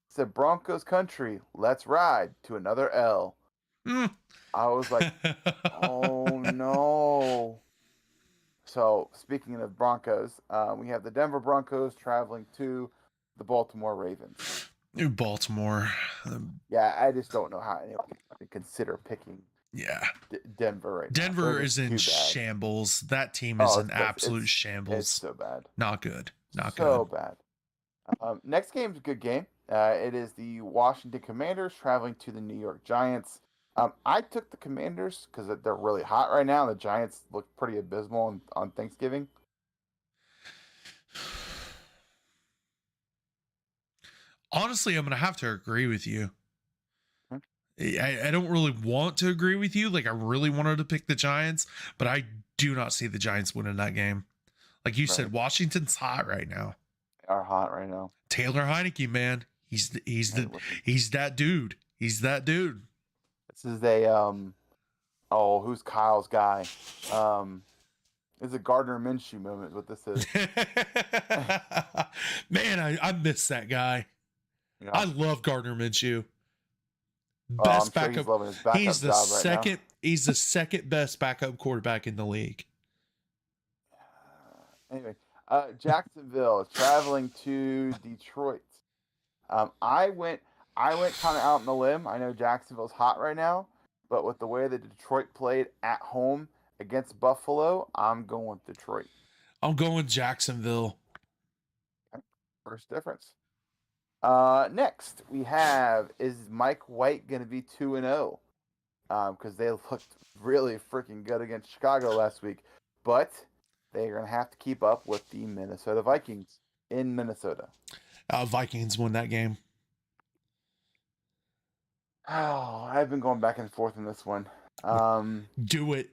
Said Broncos country, let's ride to another L. I was like, oh no. So speaking of Broncos, we have the Denver Broncos traveling to the Baltimore Ravens. New Baltimore. Yeah, I just don't know how anyone can consider picking. Yeah, Denver right Denver now. is in shambles. That team is in absolute shambles. It's so bad. Not good. Not so good. Bad. Next game's a good game. It is the Washington Commanders traveling to the New York Giants. I took the Commanders because they're really hot right now. The Giants look pretty abysmal on Thanksgiving. Honestly, I'm going to have to agree with you. I don't really want to agree with you. Like, I really wanted to pick the Giants, but I do not see the Giants winning that game. Like you said, Washington's hot right now. They are hot right now. Taylor Heineke, man. He's that dude. He's that dude. This is a who's Kyle's guy? It's a Gardner Minshew moment is what this is. Man, I miss that guy. Yeah. I love Gardner Minshew. Best backup. Sure he's the second. Right he's the second best backup quarterback in the league. Anyway, Jacksonville traveling to Detroit. I went kind of out on the limb. I know Jacksonville's hot right now, but with the way that Detroit played at home against Buffalo, I'm going with Detroit. I'm going Jacksonville. First difference. Next we have, is Mike White going to be 2-0? Because they looked really freaking good against Chicago last week, but they're going to have to keep up with the Minnesota Vikings in Minnesota. Vikings win that game. Oh, I've been going back and forth in this one. Do it.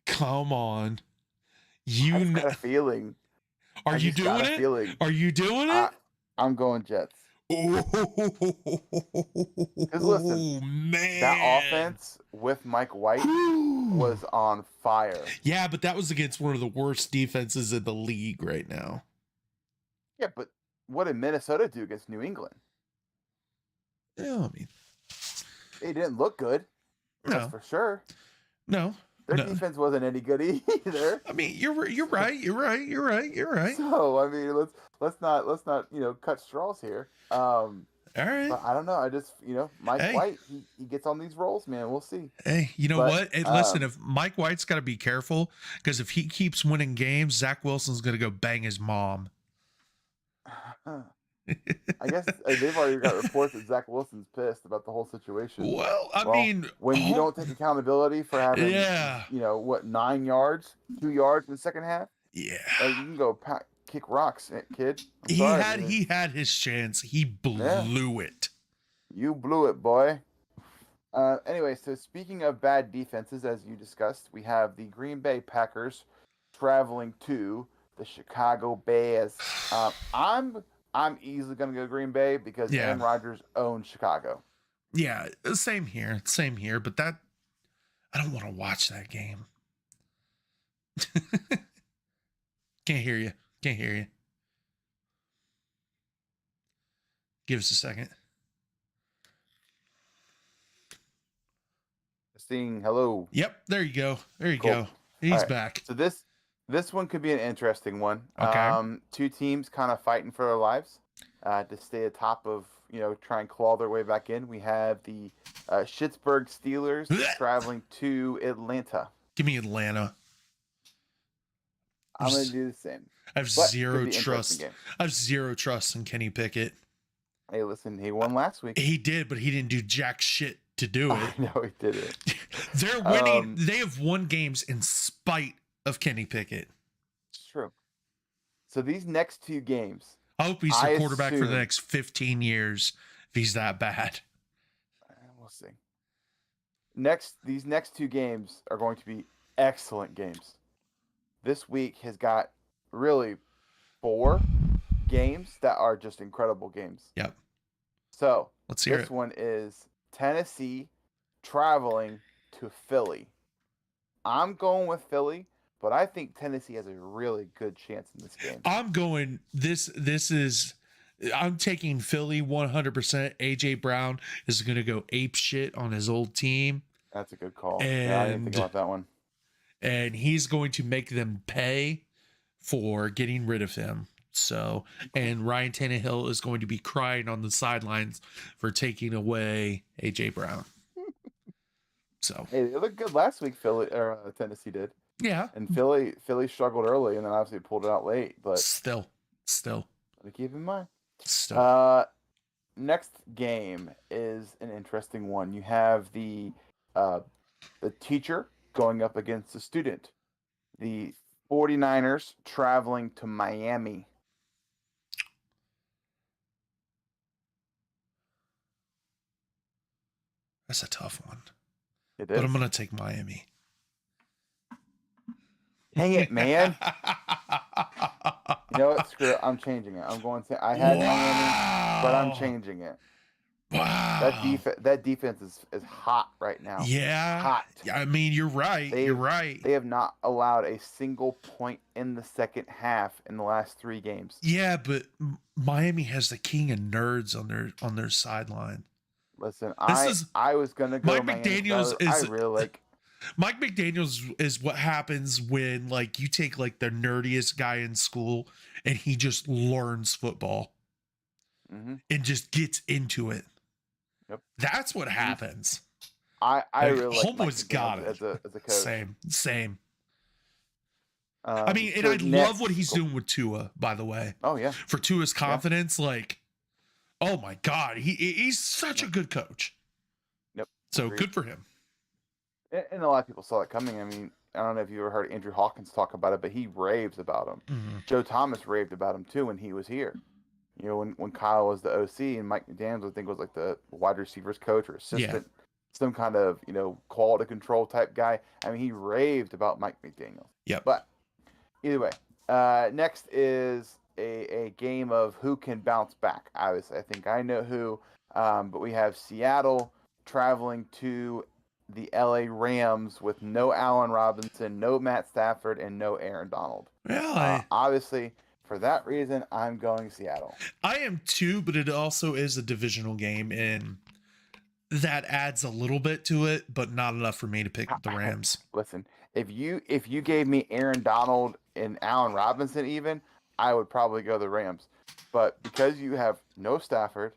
Come on. I've got a feeling. Are you doing it? Are you doing it? I'm going Jets. Oh, listen, man. That offense with Mike White was on fire. Yeah, but that was against one of the worst defenses in the league right now. Yeah, but what did Minnesota do against New England? Yeah, I mean, it didn't look good. That's for sure. No. Their defense wasn't any good either. I mean, you're right. So I mean, let's not cut straws here. All right. But I don't know. I just Mike White he gets on these rolls, man. We'll see. Hey, you know what? Hey, listen, if Mike White's got to be careful because if he keeps winning games, Zach Wilson's gonna go bang his mom. I guess they've already got reports that Zach Wilson's pissed about the whole situation. Well, I mean, when you don't take accountability for having, 9 yards, 2 yards in the second half, you can go kick rocks, kid. He had his chance. He blew it. You blew it, boy. Anyway, so speaking of bad defenses, as you discussed, we have the Green Bay Packers traveling to the Chicago Bears. I'm easily going to go Green Bay because Aaron Rodgers owns Chicago. Yeah, same here. But I don't want to watch that game. Can't hear you. Give us a second. Testing. Hello. Yep, there you go. There you Cool. go. He's All right. back. So this one could be an interesting one. Okay. Two teams kind of fighting for their lives to stay atop of, try and claw their way back in. We have the Pittsburgh Steelers traveling to Atlanta. Give me Atlanta. I'm going to do the same. I have But zero could be an trust. interesting game. I have zero trust in Kenny Pickett. Hey, listen, he won last week. He did, but he didn't do jack shit to do it. I know he did it. They're winning. They have won games in spite of Kenny Pickett. It's true. So these next two games, I hope he's the quarterback for the assume- next 15 years if he's that bad. we'll see. These next two games are going to be excellent games. This week has got really 4 games that are just incredible games. Yep. So Let's hear this it. one is Tennessee traveling to Philly. I'm going with Philly, but I think Tennessee has a really good chance in this game. I'm going. I'm taking Philly 100%. AJ Brown is going to go ape shit on his old team, That's a good call. Yeah, I didn't think And- about that one. and he's going to make them pay for getting rid of him. So, and Ryan Tannehill is going to be crying on the sidelines for taking away AJ Brown. So, Hey, they looked good last week. Tennessee did, yeah, and Philly struggled early, and then obviously pulled it out late. But still. keep in mind. Next game is an interesting one. You have the teacher going up against the student. The 49ers traveling to Miami. That's a tough one. It But is. I'm going to take Miami. Dang it, man. You know what? Screw it. I'm changing it. I'm going to. I had Miami, but I'm changing it. Wow. That defense is hot right now. Yeah. Hot. I mean, you're right. You're right. They have not allowed a single point in the second half in the last 3 games. Yeah, but Miami has the king of nerds on their sideline. Listen, This I was gonna go. Mike Miami, McDaniels I is- really like. Mike McDaniels is what happens when like you take like the nerdiest guy in school and he just learns football Mhm. and just gets into it. Yep. That's what happens. I Like, really like Mike Homeboy's got McDaniels it. as a coach. Same. I mean, and so I love next- what he's doing with Tua, by the way. Oh yeah, For Tua's confidence, like, oh my God, he's such a good coach. Yep. So Agreed. good for him. and a lot of people saw it coming. I mean, I don't know if you ever heard Andrew Hawkins talk about it, but he raves about him. Mhm. Joe Thomas raved about him too when he was here. You know, when Kyle was the OC and Mike McDaniels, I think, was like the wide receivers coach or assistant, some kind of quality control type guy. I mean, he raved about Mike McDaniels. Yep. But either way, next is a game of who can bounce back. Obviously, I think I know who, but we have Seattle traveling to the LA Rams with no Allen Robinson, no Matt Stafford, and no Aaron Donald. Well, Obviously, for that reason, I'm going Seattle. I am too, but it also is a divisional game, and that adds a little bit to it, but not enough for me to pick the Rams. Listen, if you gave me Aaron Donald and Allen Robinson even, I would probably go the Rams. But because you have no Stafford,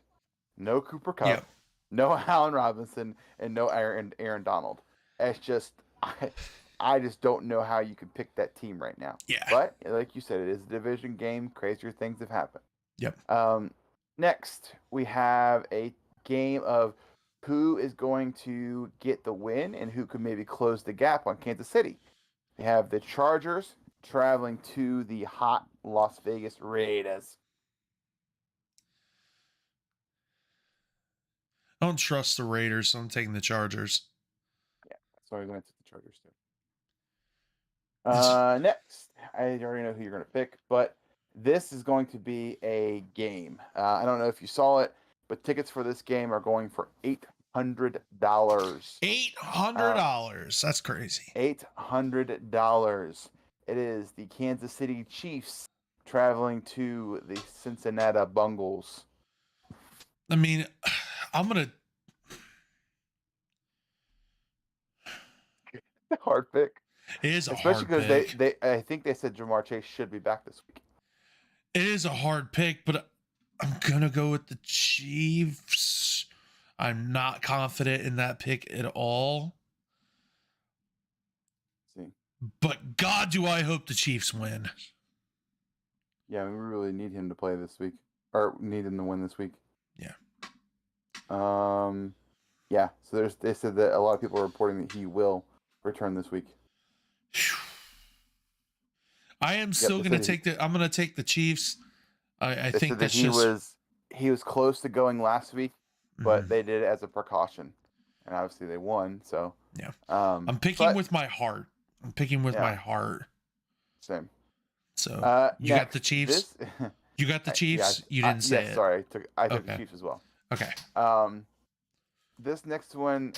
no Cooper Kupp, Yep. no Allen Robinson, and no Aaron Donald, it's just I just don't know how you could pick that team right now. Yeah. But like you said, it is a division game. Crazier things have happened. Yep. Next, we have a game of who is going to get the win and who could maybe close the gap on Kansas City. We have the Chargers traveling to the hot Las Vegas Raiders. I don't trust the Raiders, so I'm taking the Chargers. That's why we're going to take the Chargers too. Next, I already know who you're going to pick, but this is going to be a game. I don't know if you saw it, but tickets for this game are going for $800. $800. That's crazy. $800. It is the Kansas City Chiefs traveling to the Cincinnati Bengals. I mean, I'm gonna. Hard pick. It is a Especially hard because pick. I think they said Jamar Chase should be back this week. It is a hard pick, but I'm going to go with the Chiefs. I'm not confident in that pick at all. See. But God, do I hope the Chiefs win. Yeah, we really need him to play this week. Or need him to win this week. Yeah. Yeah, so they said that a lot of people are reporting that he will return this week. I am still going to I'm going to take the Chiefs. I think that's he was close to going last week, but they did it as a precaution, and obviously they won. So yeah, I'm picking with my heart. My heart. Same. So you got the Chiefs. You got the Chiefs. You didn't say it. Sorry, I took the Chiefs as well. Okay. This next one,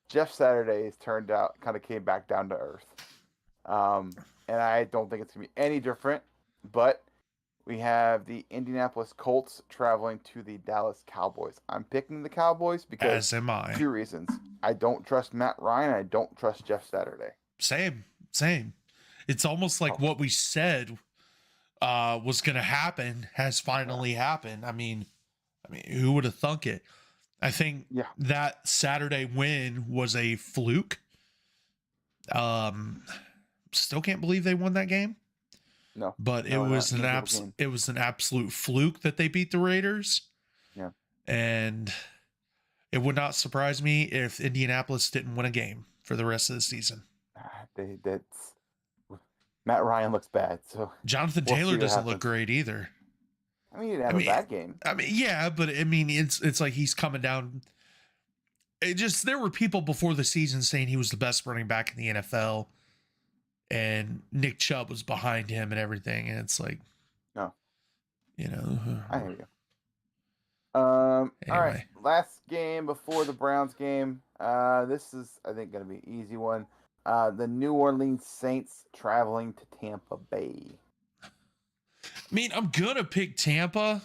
Jeff Saturday kind of came back down to earth. And I don't think it's going to be any different, but we have the Indianapolis Colts traveling to the Dallas Cowboys. I'm picking the Cowboys because as am I. 2 reasons. I don't trust Matt Ryan. I don't trust Jeff Saturday. Same. It's almost like what we said was going to happen has finally happened. I mean, who would have thunk it? I think that Saturday win was a fluke. Still can't believe they won that game. No, but it was an absolute fluke that they beat the Raiders. Yeah, and it would not surprise me if Indianapolis didn't win a game for the rest of the season. Matt Ryan looks bad, so Jonathan Taylor doesn't look great either. I mean, he didn't have a bad game. I mean, yeah, but I mean, it's like he's coming down. There were people before the season saying he was the best running back in the NFL, and Nick Chubb was behind him and everything, and it's like, no, I hear you. Anyway. All right, last game before the Browns game. This is, I think, going to be an easy one. The New Orleans Saints traveling to Tampa Bay. I mean, I'm going to pick Tampa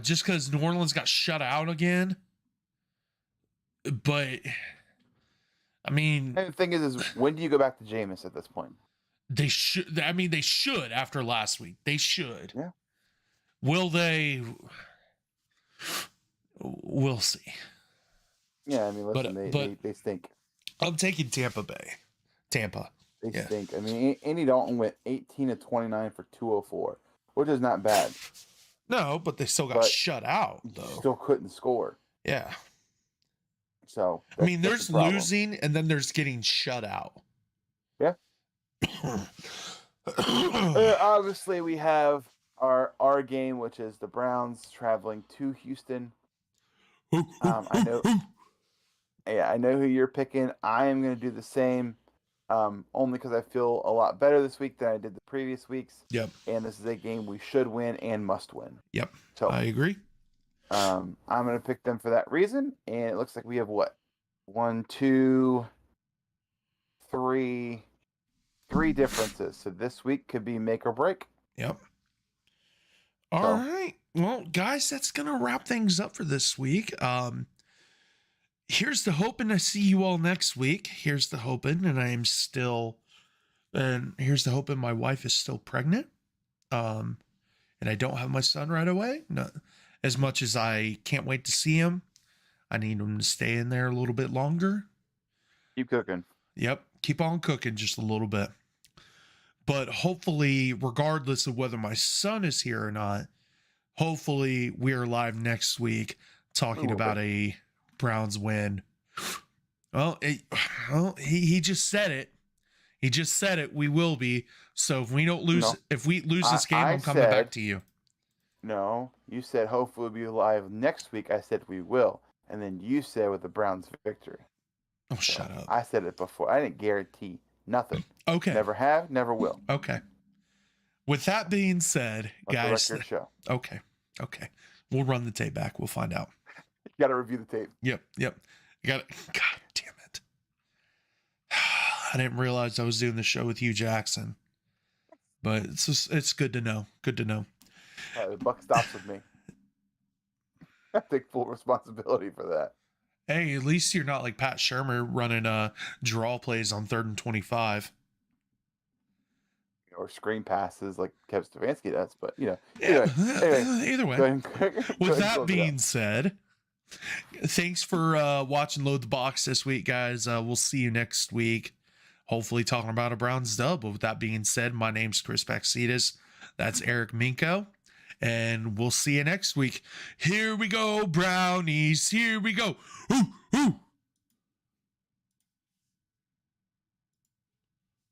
just because New Orleans got shut out again. But, I mean... And the thing is when do you go back to Jameis at this point? They should. I mean, they should after last week. They should. Yeah. Will they? We'll see. Yeah, I mean, listen, they stink. I'm taking Tampa Bay. Tampa. They stink. I mean, Andy Dalton went 18 of 29 for 204, which is not bad. No, but they still got shut out, though. Still couldn't score. Yeah. So, I mean, there's losing, and then there's getting shut out. Yeah. Obviously, we have our game, which is the Browns traveling to Houston. I know. Yeah, I know who you're picking. I am going to do the same, only because I feel a lot better this week than I did the previous weeks. Yep. And this is a game we should win and must win. Yep. So I agree. I'm going to pick them for that reason. And it looks like we have what? 1, 2, 3 differences. So this week could be make or break. Yep. All right. Well, guys, that's going to wrap things up for this week. Here's the hoping to see you all next week. Here's the hoping, and here's the hoping my wife is still pregnant. And I don't have my son right away. Not as much as I can't wait to see him. I need him to stay in there a little bit longer. Keep cooking. Yep. Keep on cooking just a little bit. But hopefully, regardless of whether my son is here or not, hopefully we're live next week talking about a Browns win. Well, he just said it. He just said it. We will be. So if we don't lose, if we lose this game, I'm coming back to you. No, you said hopefully we'll be live next week. I said we will. And then you said with the Browns victory. Oh, shut up. I said it before. I didn't guarantee nothing. Okay. Never have, never will. Okay. With that being said, guys. The record show. Okay. We'll run the tape back. We'll find out. You got to review the tape. Yep. You got it. God damn it. I didn't realize I was doing the show with Hugh Jackson. But it's good to know. Good to know. The buck stops with me. I take full responsibility for that. Hey, at least you're not like Pat Shermer running draw plays on 3rd and 25. Or screen passes like Kevin Stefanski does. But Yeah, anyway, either way. go ahead and- go With ahead and that close it being out. said, thanks for watching Load the Box this week, guys. We'll see you next week. Hopefully talking about a Browns dub. But with that being said, my name's Chris Paxitas. That's Eric Mienko. And we'll see you next week. Here we go, Brownies. Here we go. Ooh, ooh.